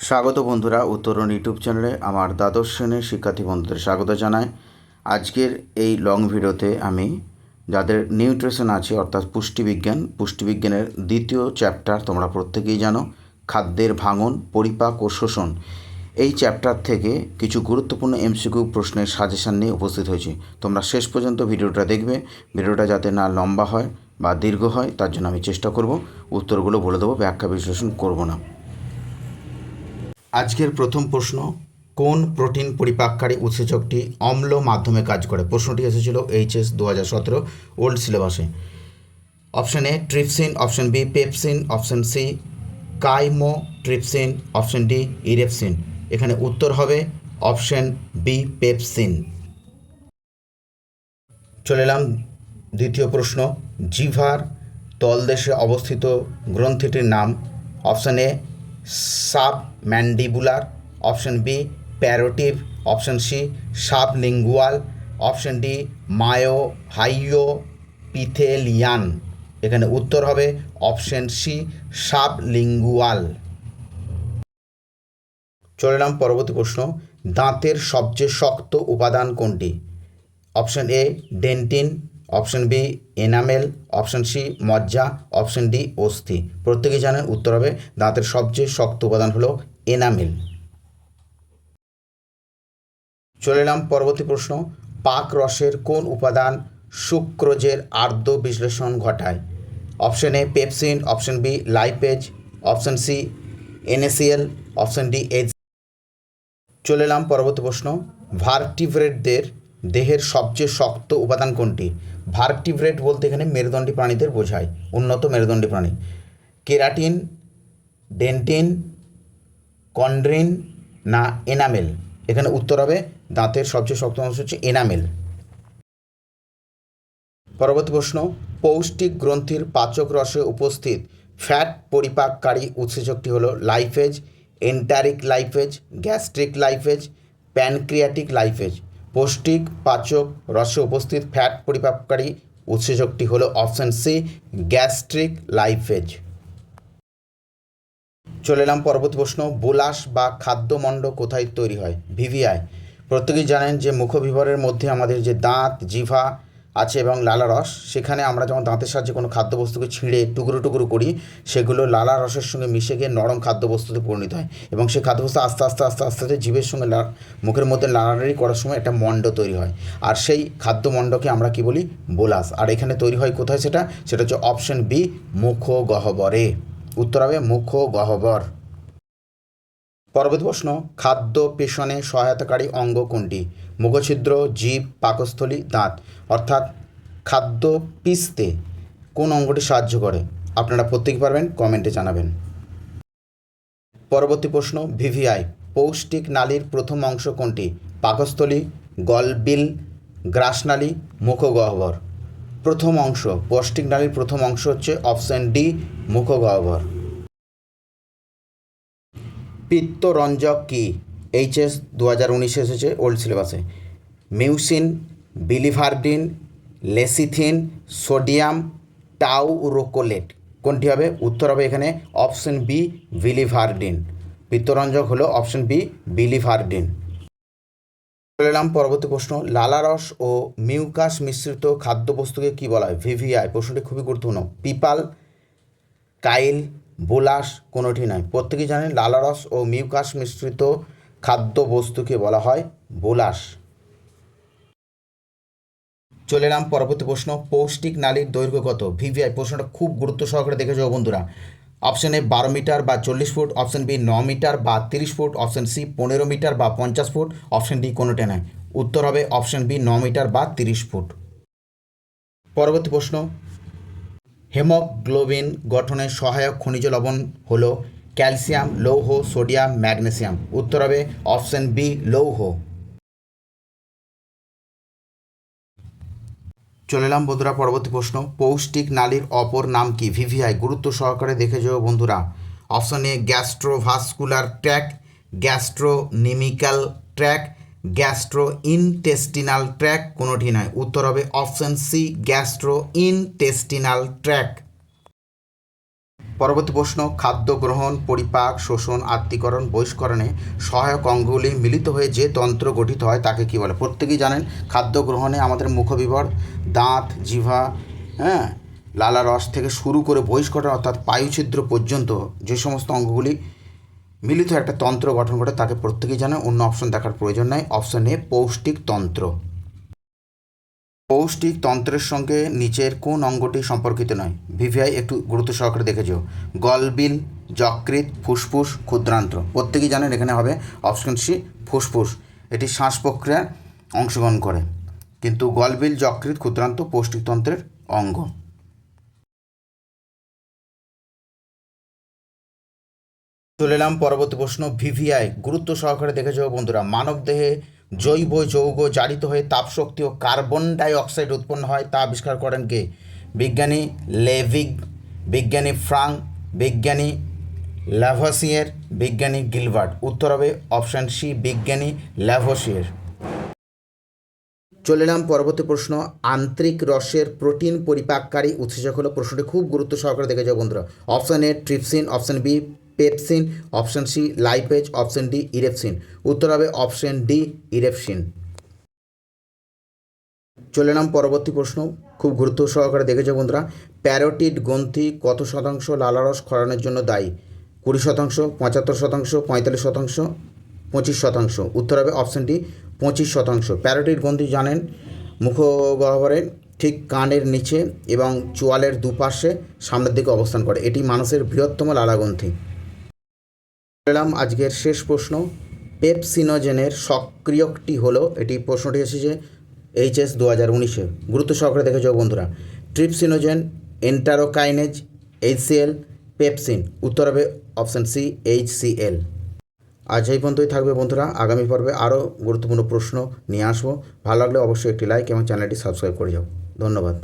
স্বাগত বন্ধুরা, উত্তরণ ইউটিউব চ্যানেলে আমার দ্বাদশ শ্রেণীর শিক্ষার্থী বন্ধুদের স্বাগত জানাই। আজকের এই লং ভিডিওতে আমি যাদের নিউট্রিশন আছে অর্থাৎ পুষ্টিবিজ্ঞানের দ্বিতীয় চ্যাপ্টার, তোমরা প্রত্যেকেই জানো, খাদ্যের ভাঙন, পরিপাক ও শোষণ, এই চ্যাপ্টার থেকে কিছু গুরুত্বপূর্ণ এমসিকিউ প্রশ্নের সাজেশান নিয়ে উপস্থিত হয়েছি। তোমরা শেষ পর্যন্ত ভিডিওটা দেখবে। ভিডিওটা যাতে না লম্বা হয় বা দীর্ঘ হয় তার জন্য আমি চেষ্টা করব, উত্তরগুলো বলে দেবো, ব্যাখ্যা বিশ্লেষণ করব না। আজকের প্রথম প্রশ্ন, কোন প্রোটিন পরিপাককারী উৎসেচকটি অম্ল মাধ্যমে কাজ করে? প্রশ্নটি এসেছিল এইচএস 2017 ওল্ড সিলেবাসে। Option A trypsin, option B pepsin, option C chymotrypsin, option D erepsin. এখানে উত্তর হবে অপশান বি পেপসিন। চলে এলাম দ্বিতীয় প্রশ্ন, জিভার তলদেশে অবস্থিত গ্রন্থিটির নাম? Option A submandibular, option B parotid, option C sublingual, option D myoepithelial. এখানে উত্তর হবে অপশান সি সাবলিঙ্গুয়াল। চলে এলাম পরবর্তী প্রশ্ন, দাঁতের সবচেয়ে শক্ত উপাদান কোনটি? Option A dentine, option B enamel, option C মজ্জা, অপশান ডি অস্থি। প্রত্যেকেই জানেন উত্তর হবে দাঁতের সবচেয়ে শক্ত উপাদান হলো এনামেল। চলে এলাম পরবর্তী প্রশ্ন, পাক রসের কোন উপাদান সুক্রোজের আর্দ্র বিশ্লেষণ ঘটায়? Option A pepsin, option B lipase, option C NaCl, option D H. চলে এলাম পরবর্তী প্রশ্ন, ভার্টিব্রেটদের দেহের সবচেয়ে শক্ত উপাদান কোনটি? ভার্টিব্রেট বলতে এখানে মেরুদণ্ডী প্রাণীদের বোঝায়, উন্নত মেরুদণ্ডী প্রাণী। কেরাটিন, ডেন্টিন, কন্ড্রিন না এনামেল? এখানে উত্তর হবে দাঁতের সবচেয়ে শক্ত অংশ হচ্ছে এনামেল। পরবর্তী প্রশ্ন, পৌষ্টিক গ্রন্থির পাচক রসে উপস্থিত ফ্যাট পরিপাককারী উৎসেচকটি হলো লাইফেজ, এন্টারিক লাইফেজ, গ্যাস্ট্রিক লাইফেজ, প্যানক্রিয়াটিক লাইফেজ। পৌষ্টিক পাচক রসে উপস্থিত ফ্যাট পরিপাককারী উৎসেচকটি হলো অপশান সি গ্যাস্ট্রিক লাইফেজ। চলে এলাম পরবর্তী প্রশ্ন, বোলাস বা খাদ্যমণ্ড কোথায় তৈরি হয়? ভিভিআই। প্রত্যেকেই জানেন যে মুখবিবরের মধ্যে আমাদের যে দাঁত, জিহ্বা আছে এবং লালারস, সেখানে আমরা যখন দাঁতের সাহায্যে কোনো খাদ্যবস্তুকে ছিঁড়ে টুকরো টুকরো করি, সেগুলো লালারসের সঙ্গে মিশে গিয়ে নরম খাদ্যবস্তুতে পরিণত হয় এবং সেই খাদ্যবস্তু আস্তে আস্তে আস্তে আস্তে আস্তে জিভের সঙ্গে মুখের মধ্যে লাড়াড়ি করার সময় একটা মণ্ড তৈরি হয়, আর সেই খাদ্যমণ্ডকে আমরা কি বলি? বোলাস। আর এখানে তৈরি হয় কোথায়? সেটা হচ্ছে অপশান বি মুখগহ্বরে। উত্তর হবে মুখগহ্বর। পরবর্তী প্রশ্ন, খাদ্য পেষণে সহায়তাকারী অঙ্গ কোনটি? মুখছিদ্র, জিভ, পাকস্থলী, দাঁত। অর্থাৎ খাদ্য পিষতে কোন অঙ্গটি সাহায্য করে? আপনারা প্রত্যেকেই পারবেন, কমেন্টে জানাবেন। পরবর্তী প্রশ্ন, ভিভিআই পৌষ্টিক নালীর প্রথম অংশ কোনটি? পাকস্থলী, গলবিল, গ্রাসনালী, মুখগহ্বর। প্রথম অংশ, পৌষ্টিক নালীর প্রথম অংশ হচ্ছে অপশান ডি মুখগহ্বর। পিত্তরঞ্জক কি? এইচএস 2019 এসেছে ওল্ড সিলেবাসে। Mucin, bilirubin, lecithin, sodium taurocholate. কোনটি হবে? উত্তর হবে এখানে অপশান বি বিলিভারডিন। পিত্তরঞ্জক হলো অপশান বি বিলিভারডিন। চলে এলাম পরবর্তী প্রশ্ন, লালারস ও মিউকাস মিশ্রিত খাদ্যবস্তুকে কি বলা হয়? ভিভিআই। প্রশ্নটি খুবই গুরুত্বপূর্ণ। পিপাল, কাইল, বোলাস কোনোটি নয়। প্রত্যেকেই জানেন লালারস ও মিউকাস মিশ্রিত খাদ্যবস্তুকে বলা হয় বোলাস। চলে এলাম পরবর্তী প্রশ্ন, পৌষ্টিক নালীর দৈর্ঘ্য কত? ভিভিআই। প্রশ্নটা খুব গুরুত্ব সহকারে দেখে যাও বন্ধুরা। অপশান এ 12 মিটার বা 40 ফুট, অপশান বি 9 মিটার বা 30 ফুট, অপশান সি 15 মিটার বা 50 ফুট, অপশান ডি কোনোটা নয়। উত্তর হবে অপশান বি 9 মিটার বা 30 ফুট। পরবর্তী প্রশ্ন, হেমোগ্লোবিন গঠনের সহায়ক খনিজ লবণ হলো ক্যালসিয়াম, লৌহ, সোডিয়াম, ম্যাগনেসিয়াম। উত্তর হবে অপশান বি লৌহ। চলে এলাম বন্ধুরা পরবর্তী প্রশ্ন, পৌষ্টিক নালীর অপর নাম কি? ভিভিআই। গুরুত্ব সহকারে দেখে যাও বন্ধুরা। Option A gastrovascular tract, gastronomical tract, gastrointestinal tract কোনোটি নয়। উত্তর হবে option C gastrointestinal tract. পরবর্তী প্রশ্ন, খাদ্য গ্রহণ, পরিপাক, শোষণ, আত্তীকরণ, বহিষ্করণে সহায়ক অঙ্গগুলি মিলিত হয়ে যে তন্ত্র গঠিত হয় তাকে কী বলে? প্রত্যেকেই জানেন খাদ্য গ্রহণে আমাদের মুখবিবর, দাঁত, জিহ্বা, হ্যাঁ, লালারস থেকে শুরু করে বহিষ্করণ অর্থাৎ পায়ুছিদ্র পর্যন্ত যে সমস্ত অঙ্গগুলি মিলিত হয়ে একটা তন্ত্র গঠন করে তাকে প্রত্যেকেই জানে। অন্য অপশন দেখার প্রয়োজন নাই। অপশন এ পৌষ্টিক তন্ত্র। পৌষ্টিক তন্ত্রের সঙ্গে নিচের কোন অঙ্গটি সম্পর্কিত নয়? ভিভিআই একটু গুরুত্ব সহকারে দেখেছো। গলবিল, যকৃৎ, ফুসফুস, ক্ষুদ্রান্ত্র। প্রত্যেকেই জানেন এখানে হবে অপশন সি ফুসফুস। এটি শ্বাস প্রক্রিয়ায় অংশগ্রহণ করে, কিন্তু গলবিল, যকৃৎ, ক্ষুদ্রান্ত পৌষ্টিকতন্ত্রের অঙ্গ। চলে এলাম পরবর্তী প্রশ্ন। ভিভিআই গুরুত্ব সহকারে দেখে যাও বন্ধুরা। মানবদেহে জৈব যৌগ জারিত হয়ে তাপশক্তি ও কার্বন ডাই অক্সাইড উৎপন্ন হয় তা আবিষ্কার করেন কে? বিজ্ঞানী লেভিগ, বিজ্ঞানী ফ্রাং, বিজ্ঞানী ল্যাভসিয়ের, বিজ্ঞানী গিলবার্ট। উত্তর হবে অপশান সি বিজ্ঞানী ল্যাভসিয়ের। চলে এলাম পরবর্তী প্রশ্ন। আন্ত্রিক রসের প্রোটিন পরিপাককারী উৎসেচক হলো? প্রশ্নটি খুব গুরুত্ব সহকারে দেখে যাও বন্ধুরা। Option A trypsin, option B pepsin, option C lipase, option D erepsin. উত্তর হবে অপশান ডি ইরেপসিন। চলে এলাম পরবর্তী প্রশ্ন, খুব গুরুত্ব সহকারে দেখে যাও বন্ধুরা। প্যারোটিড গ্রন্থি কত শতাংশ লালারস ক্ষরণের জন্য দায়ী? 20%, 75%, 45%, 25%। উত্তর হবে অপশান ডি 25%। প্যারোটিড গ্রন্থি জানেন মুখগহ্বরের ঠিক কানের নিচে এবং চোয়ালের দুপাশে সামনের দিকে অবস্থান করে। এটি মানুষের বৃহত্তম লালাগ্রন্থি। এলাম আজকের শেষ প্রশ্ন। পেপসিনোজেনের সক্রিয়কটি হলো? এটি প্রশ্নটি এসেছে এইচএস 2019-এ। গুরুত্ব সহকারে দেখে যাও বন্ধুরা। Trypsinogen, enterokinase, HCL, pepsin. উত্তর হবে অপশান সি এইচসিএল। আজ এই পর্যন্তই থাকবে বন্ধুরা। আগামী পর্বে আরও গুরুত্বপূর্ণ প্রশ্ন নিয়ে আসবো। ভালো লাগলে অবশ্যই একটি লাইক এবং চ্যানেলটি সাবস্ক্রাইব করে যাও। ধন্যবাদ।